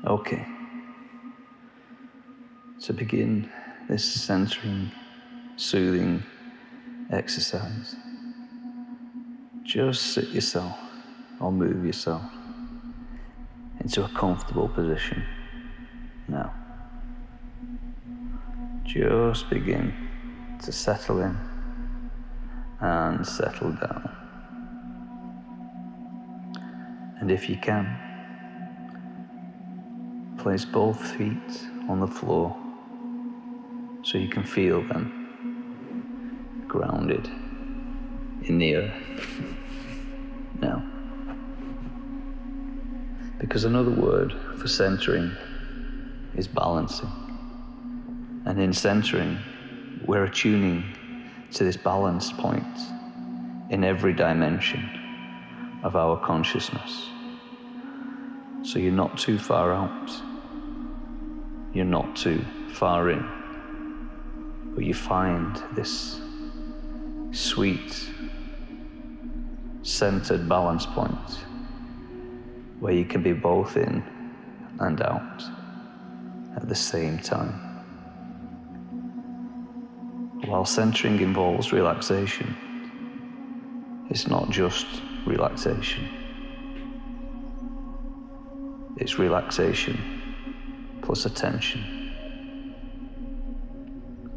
Okay. To begin this centering, soothing exercise, just sit yourself or move yourself into a comfortable position now. Just begin to settle in and settle down. And if you can, place both feet on the floor so you can feel them grounded in the earth. Now, because another word for centering is balancing. And in centering, we're attuning to this balance point in every dimension of our consciousness. So you're not too far out, you're not too far in, but you find this sweet, centered balance point where you can be both in and out at the same time. While centering involves relaxation, it's not just relaxation. It's relaxation plus attention.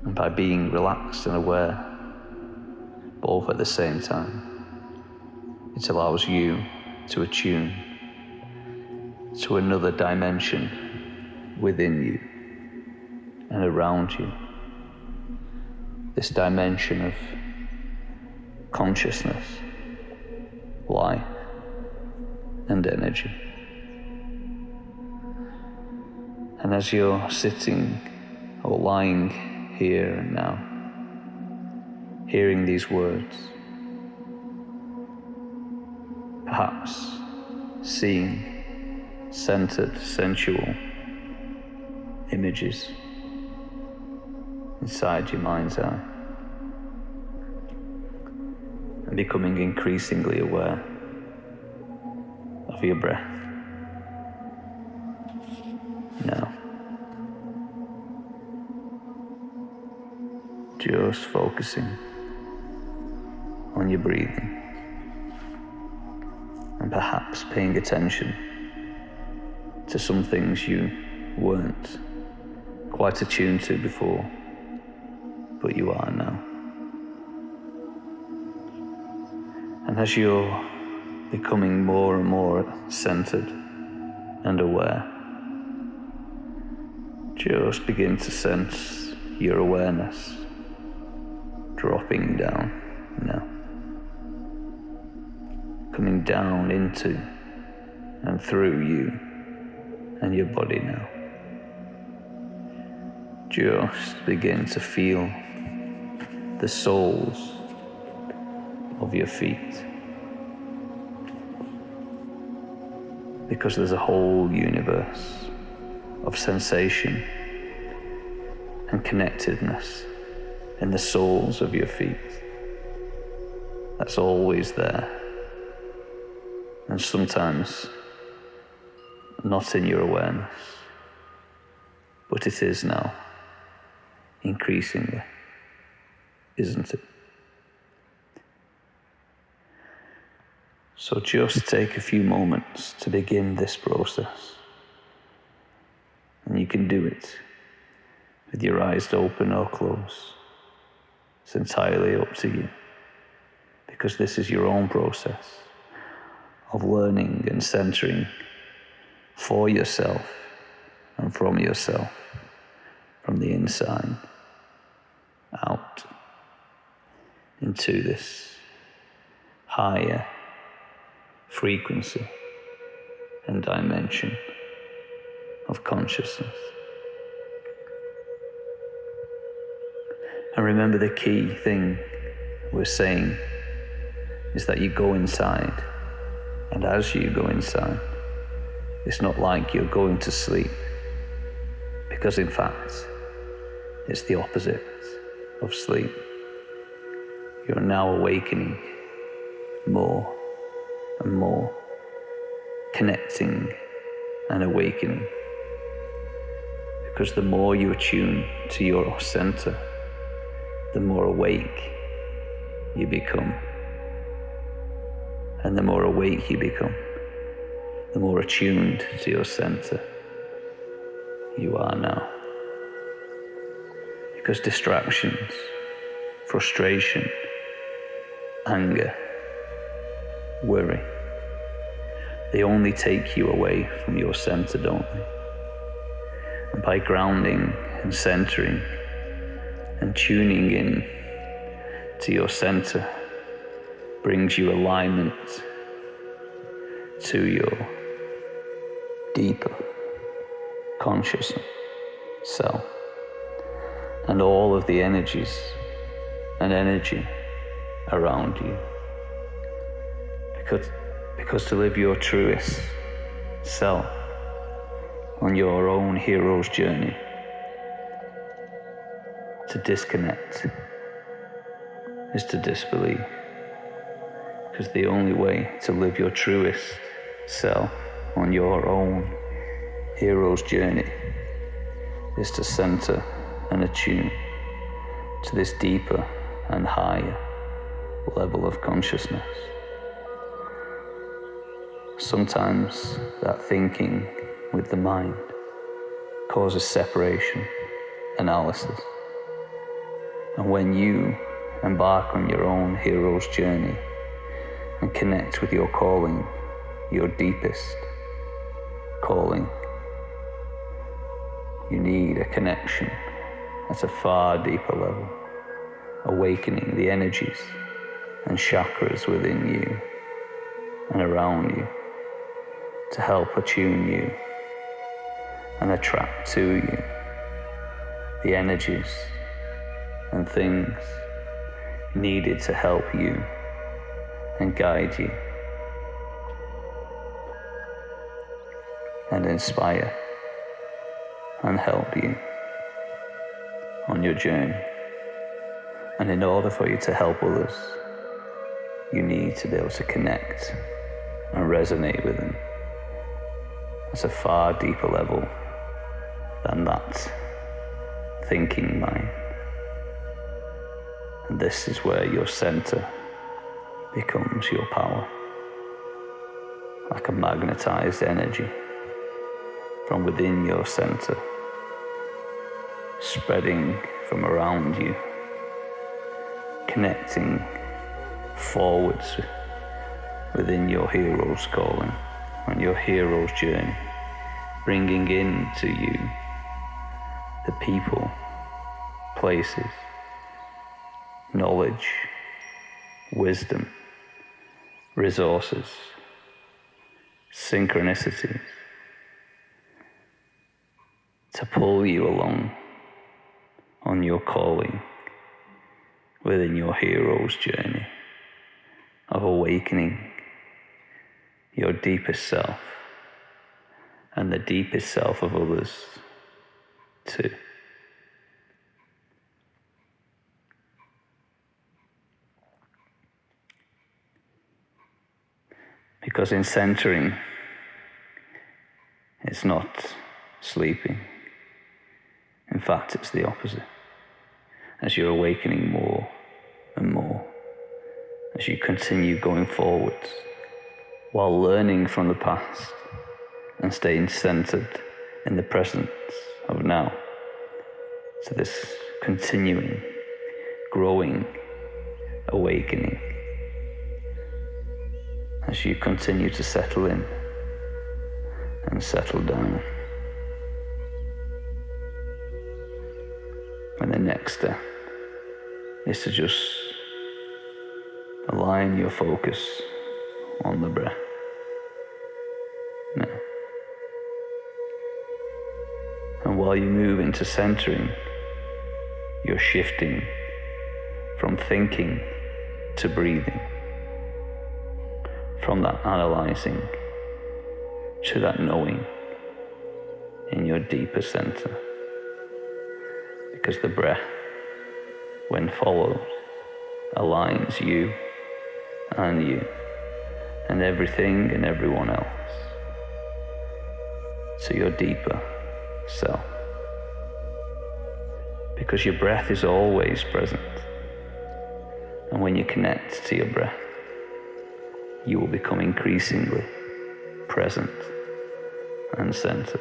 And by being relaxed and aware, both at the same time, it allows you to attune to another dimension within you and around you. This dimension of consciousness, life, and energy. And as you're sitting or lying here and now, hearing these words, perhaps seeing centered, sensual images inside your mind's eye, and becoming increasingly aware of your breath. Now, just focusing on your breathing and perhaps paying attention to some things you weren't quite attuned to before, but you are now. And as you're becoming more and more centered and aware, just begin to sense your awareness dropping down now, coming down into and through you and your body now. Just begin to feel the soles of your feet, because there's a whole universe of sensation and connectedness in the soles of your feet. That's always there, and sometimes not in your awareness, but it is now, increasingly, isn't it? So just take a few moments to begin this process, and you can do it with your eyes open or closed. It's entirely up to you, because this is your own process of learning and centering for yourself and from yourself, from the inside out into this higher frequency and dimension of consciousness. And remember, the key thing we're saying is that you go inside, and as you go inside, it's not like you're going to sleep, because in fact, it's the opposite of sleep. You're now awakening more and more, connecting and awakening Because the more you attune to your center, the more awake you become. And the more awake you become, the more attuned to your center you are now. Because distractions, frustration, anger, worry, they only take you away from your center, don't they? And by grounding and centering and tuning in to your center brings you alignment to your deeper conscious self and all of the energies and energy around you. Because to live your truest self on your own hero's journey, to disconnect is to disbelieve. Because the only way to live your truest self on your own hero's journey is to center and attune to this deeper and higher level of consciousness. Sometimes that thinking with the mind causes separation, analysis. And when you embark on your own hero's journey and connect with your calling, your deepest calling, you need a connection at a far deeper level, awakening the energies and chakras within you and around you to help attune you and attract to you the energies and things needed to help you and guide you and inspire and help you on your journey. And in order for you to help others, you need to be able to connect and resonate with them at a far deeper level than that thinking mind. And this is where your center becomes your power, like a magnetized energy from within your center, spreading from around you, connecting forwards within your hero's calling, on your hero's journey, bringing into you the people, places, knowledge, wisdom, resources, synchronicities to pull you along on your calling within your hero's journey of awakening your deepest self and the deepest self of others too. Because in centering, it's not sleeping. In fact, it's the opposite. As you're awakening more and more, as you continue going forwards, while learning from the past and staying centered in the presence of now. So this continuing, growing, awakening, as you continue to settle in and settle down. And the next step is to just align your focus on the breath. Now. And while you move into centering, you're shifting from thinking to breathing, from that analyzing to that knowing in your deeper center. Because the breath, when followed, aligns you and everything and everyone else to your deeper self, because your breath is always present. And when you connect to your breath, you will become increasingly present and centered.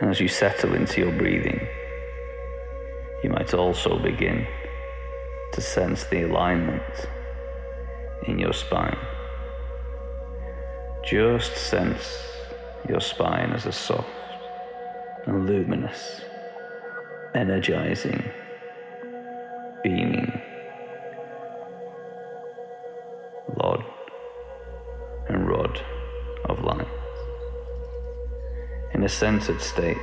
And as you settle into your breathing, you might also begin to sense the alignment in your spine. Just sense your spine as a soft and luminous, energizing, beaming rod and rod of light. In a centered state,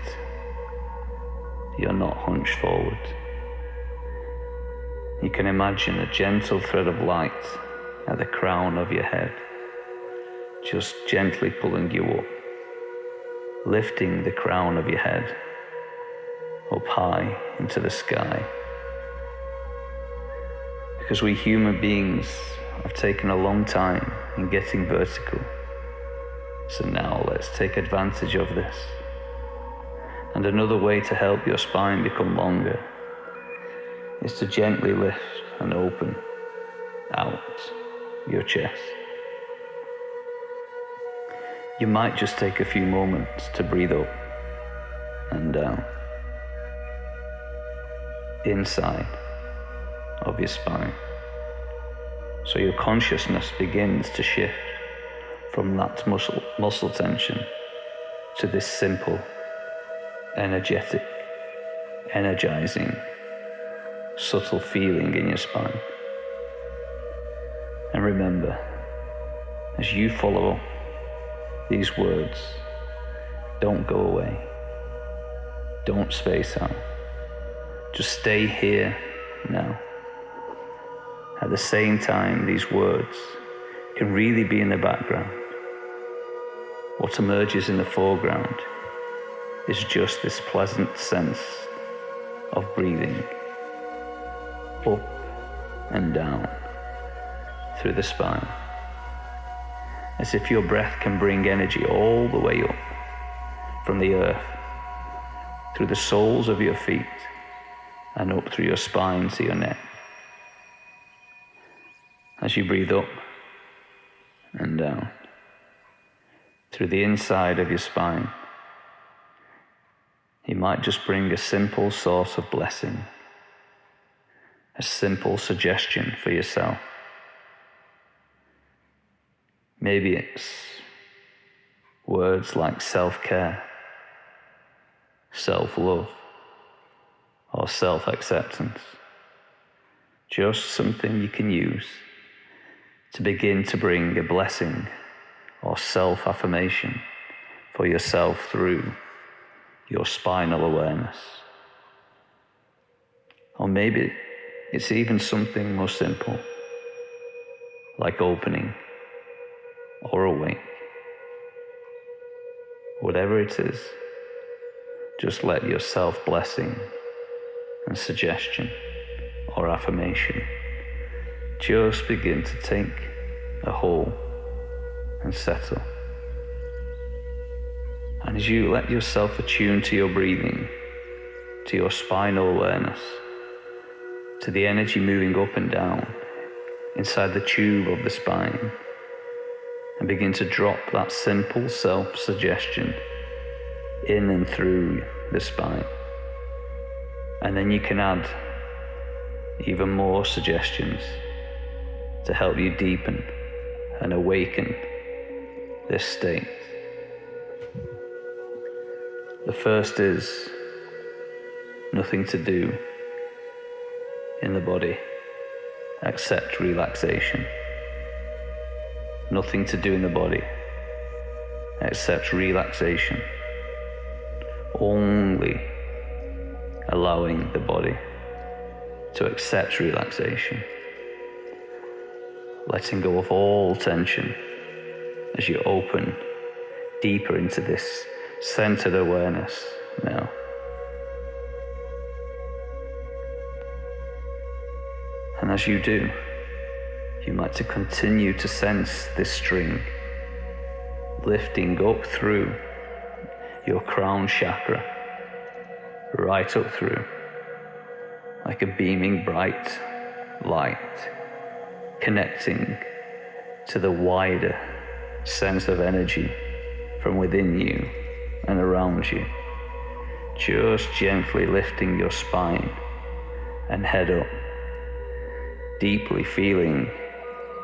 you're not hunched forward. You can imagine a gentle thread of light at the crown of your head, just gently pulling you up, lifting the crown of your head up high into the sky. Because we human beings have taken a long time in getting vertical. So now let's take advantage of this. And another way to help your spine become longer is to gently lift and open out your chest. You might just take a few moments to breathe up and down inside of your spine, so your consciousness begins to shift from that muscle tension to this simple, energetic, energizing, subtle feeling in your spine. And remember, as you follow these words, don't go away, don't space out, just stay here now. At the same time, these words can really be in the background. What emerges in the foreground is just this pleasant sense of breathing up and down through the spine, as if your breath can bring energy all the way up from the earth, through the soles of your feet, and up through your spine to your neck. As you breathe up and down through the inside of your spine, you might just bring a simple source of blessing, a simple suggestion for yourself. Maybe it's words like self-care, self-love, or self-acceptance. Just something you can use to begin to bring a blessing or self-affirmation for yourself through your spinal awareness. Or maybe it's even something more simple, like opening or awake. Whatever it is, just let your self-blessing and suggestion or affirmation just begin to take a hold and settle. And as you let yourself attune to your breathing, to your spinal awareness, to the energy moving up and down inside the tube of the spine, and begin to drop that simple self-suggestion in and through the spine. And then you can add even more suggestions to help you deepen and awaken this state. The first is nothing to do in the body except relaxation. Nothing to do in the body except relaxation. Only allowing the body to accept relaxation. Letting go of all tension as you open deeper into this centered awareness now. And as you do, you might to continue to sense this string lifting up through your crown chakra right up through, like a beaming bright light, connecting to the wider sense of energy from within you and around you, just gently lifting your spine and head up, deeply feeling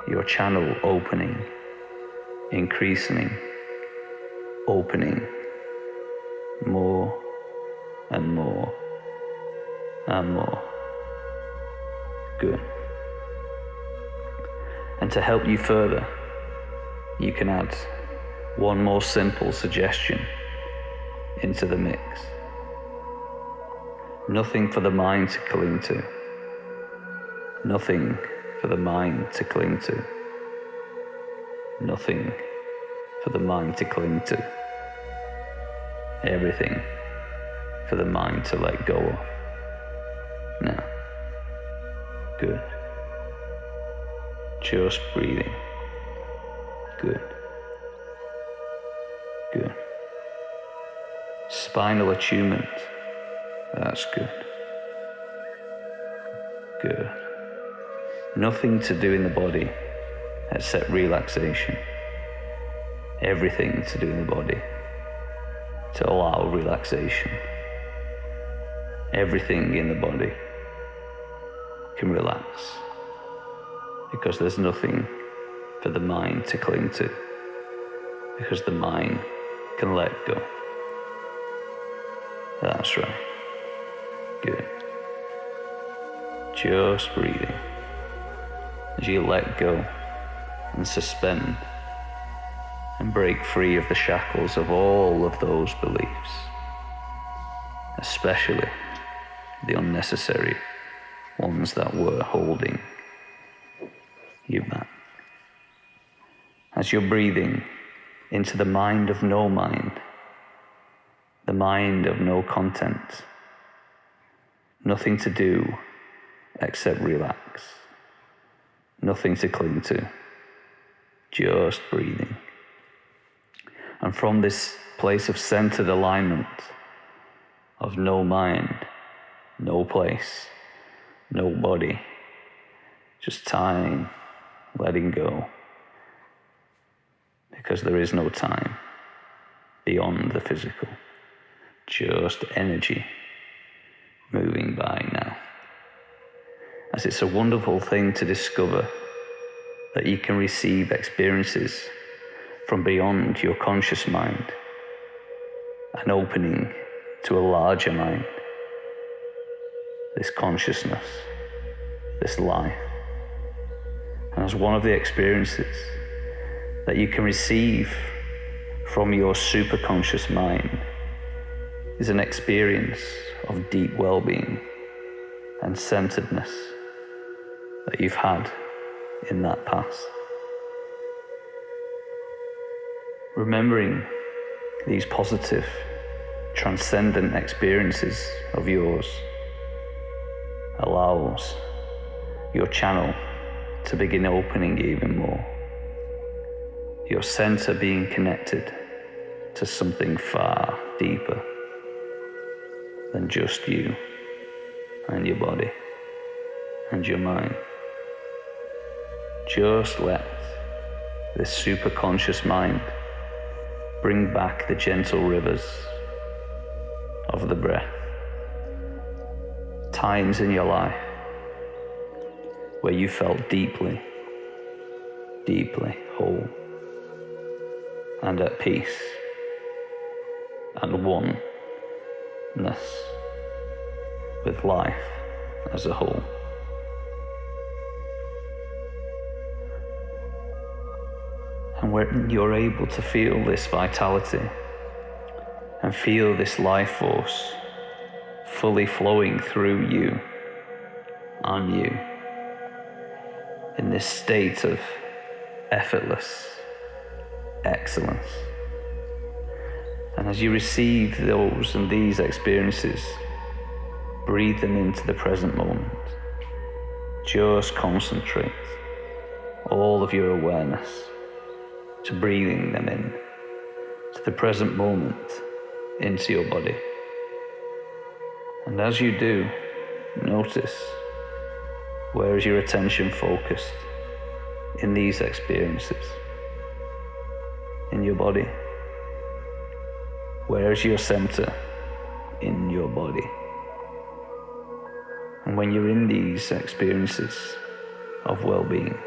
your channel opening, increasing, opening more and more and more. Good. And to help you further, you can add one more simple suggestion into the mix. Nothing for the mind to cling to. Nothing for the mind to cling to. Nothing for the mind to cling to. Everything for the mind to let go of. Now. Good. Just breathing. Good. Good. Spinal attunement. That's good. Good. Nothing to do in the body except relaxation. Everything to do in the body to allow relaxation. Everything in the body can relax because there's nothing for the mind to cling to, because the mind can let go. That's right. Good. Just breathing as you let go and suspend and break free of the shackles of all of those beliefs, especially the unnecessary ones that were holding you back. As you're breathing into the mind of no mind, the mind of no content, nothing to do except relax, nothing to cling to, just breathing. And from this place of centered alignment, of no mind, no place, no body, just time, letting go, because there is no time beyond the physical, just energy moving by now. As it's a wonderful thing to discover that you can receive experiences from beyond your conscious mind, an opening to a larger mind, this consciousness, this life. And as one of the experiences that you can receive from your superconscious mind is an experience of deep well-being and centeredness that you've had in that past. Remembering these positive, transcendent experiences of yours allows your channel to begin opening even more. Your center being connected to something far deeper than just you and your body and your mind. Just let this superconscious mind bring back the gentle rivers of the breath. Times in your life where you felt deeply, deeply whole and at peace and oneness with life as a whole. And when you're able to feel this vitality and feel this life force fully flowing through you, on you, in this state of effortless excellence. And as you receive those and these experiences, breathe them into the present moment. Just concentrate all of your awareness to breathing them in, to the present moment, into your body. And as you do, notice, where is your attention focused in these experiences? In your body? Where is your center in your body? And when you're in these experiences of well-being,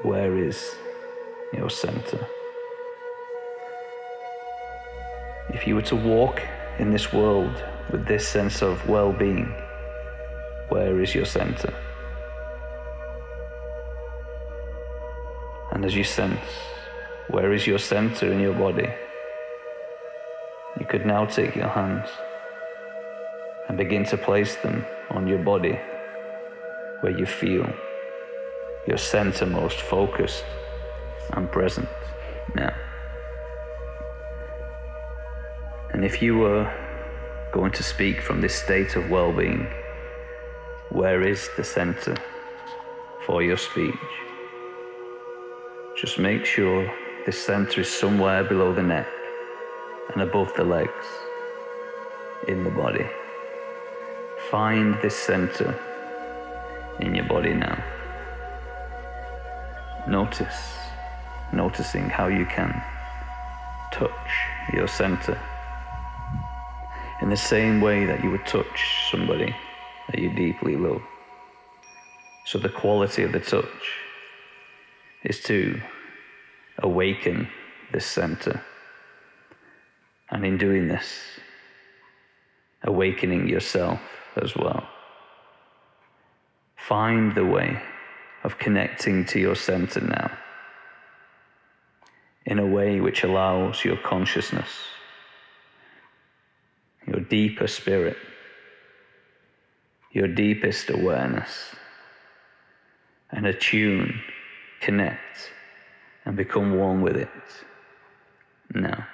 where is your center? If you were to walk in this world with this sense of well-being, where is your center? And as you sense, where is your center in your body? You could now take your hands and begin to place them on your body where you feel your center most focused and present now. And if you were going to speak from this state of well-being, where is the center for your speech? Just make sure this center is somewhere below the neck and above the legs in the body. Find this center in your body now. Noticing how you can touch your center in the same way that you would touch somebody that you deeply love. So the quality of the touch is to awaken this center. And in doing this, awakening yourself as well. Find the way of connecting to your center now in a way which allows your consciousness, your deeper spirit, your deepest awareness, and attune, connect, and become one with it now.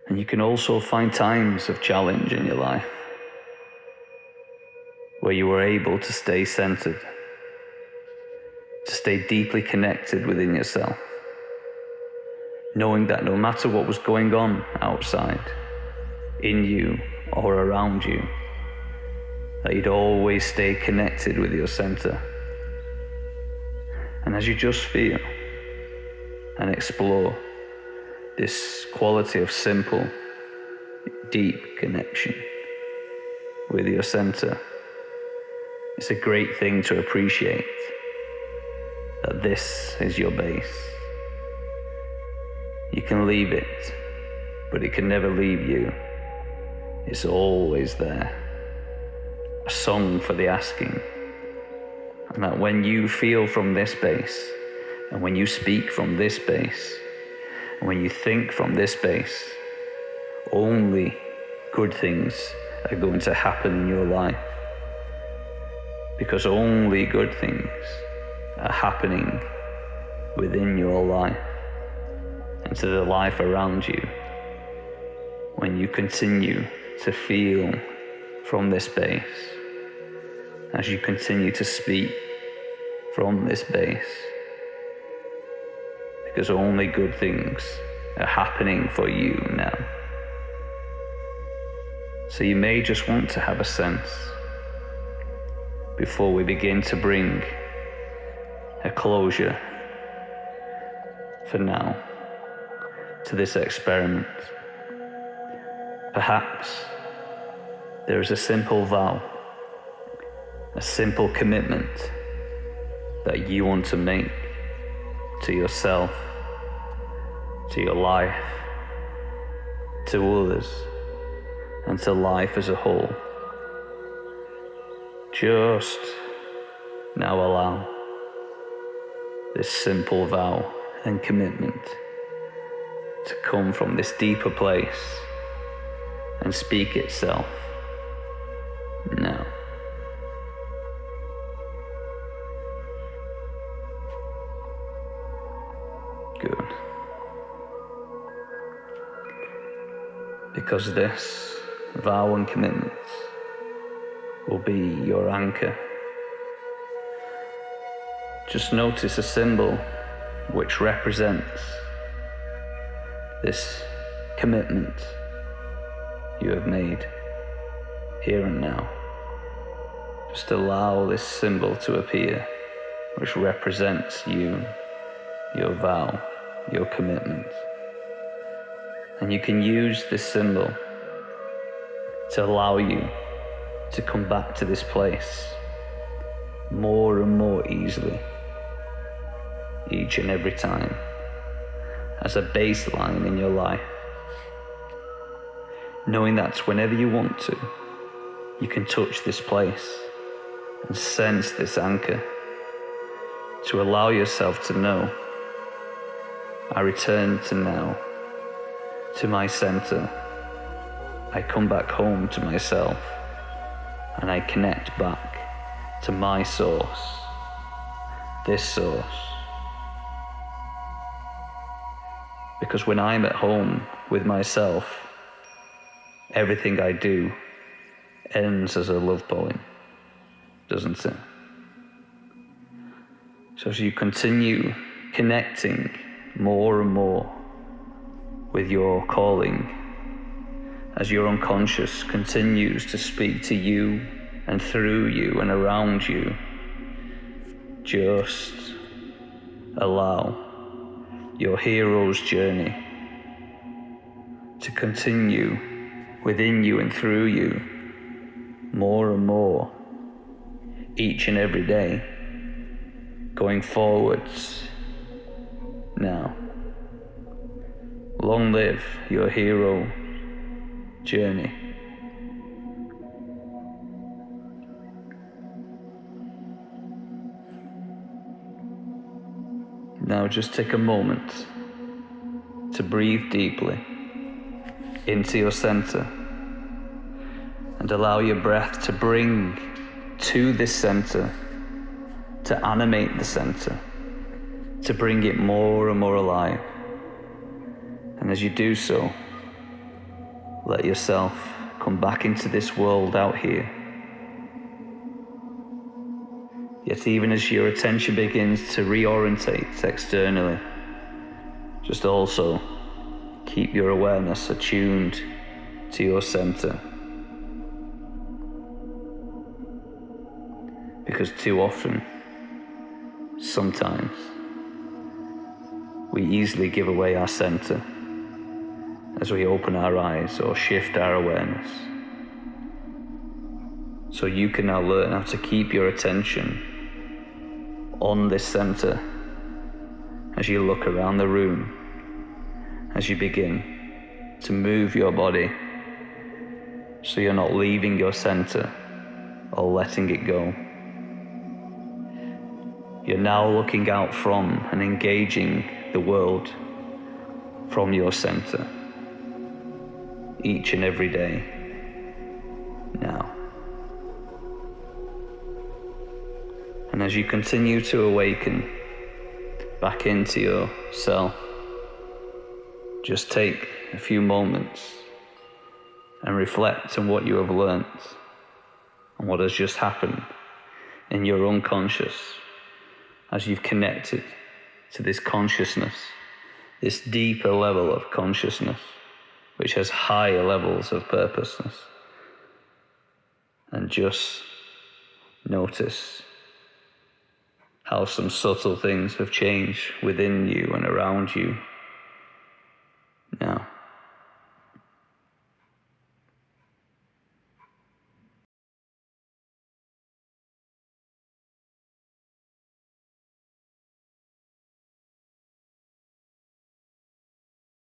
And you can also find times of challenge in your life where you were able to stay centered, to stay deeply connected within yourself, knowing that no matter what was going on outside, in you or around you, that you'd always stay connected with your center. And as you just feel and explore this quality of simple, deep connection with your center, it's a great thing to appreciate that this is your base. You can leave it, but it can never leave you. It's always there. A song for the asking. And that when you feel from this base, and when you speak from this base, and when you think from this base, only good things are going to happen in your life. Because only good things are happening within your life and to the life around you when you continue to feel from this base, as you continue to speak from this base, because only good things are happening for you now. So you may just want to have a sense before we begin to bring a closure for now to this experiment. Perhaps there is a simple vow, a simple commitment that you want to make to yourself, to your life, to others, and to life as a whole. Just now allow this simple vow and commitment to come from this deeper place and speak itself now. Good. Because this vow and commitment will be your anchor. Just notice a symbol which represents this commitment you have made here and now. Just allow this symbol to appear, which represents you, your vow, your commitment. And you can use this symbol to allow you to come back to this place more and more easily, each and every time, as a baseline in your life. Knowing that whenever you want to, you can touch this place and sense this anchor, to allow yourself to know, I return to now, to my center. I come back home to myself, and I connect back to my source, this source. Because when I'm at home with myself, everything I do ends as a love poem, doesn't it? So as you continue connecting more and more with your calling, as your unconscious continues to speak to you and through you and around you, just allow your hero's journey to continue within you and through you more and more each and every day, going forwards now. Long live your hero journey. Now just take a moment to breathe deeply into your center and allow your breath to bring to this center, to animate the center, to bring it more and more alive. And as you do so, let yourself come back into this world out here. Yet even as your attention begins to reorientate externally, just also keep your awareness attuned to your center. Because too often, sometimes, we easily give away our center as we open our eyes or shift our awareness. So you can now learn how to keep your attention on this center as you look around the room, as you begin to move your body so you're not leaving your center or letting it go. You're now looking out from and engaging the world from your center each and every day now. And as you continue to awaken back into yourself, just take a few moments and reflect on what you have learned and what has just happened in your unconscious as you've connected to this consciousness, this deeper level of consciousness, which has higher levels of purposeness. And just notice how some subtle things have changed within you and around you now.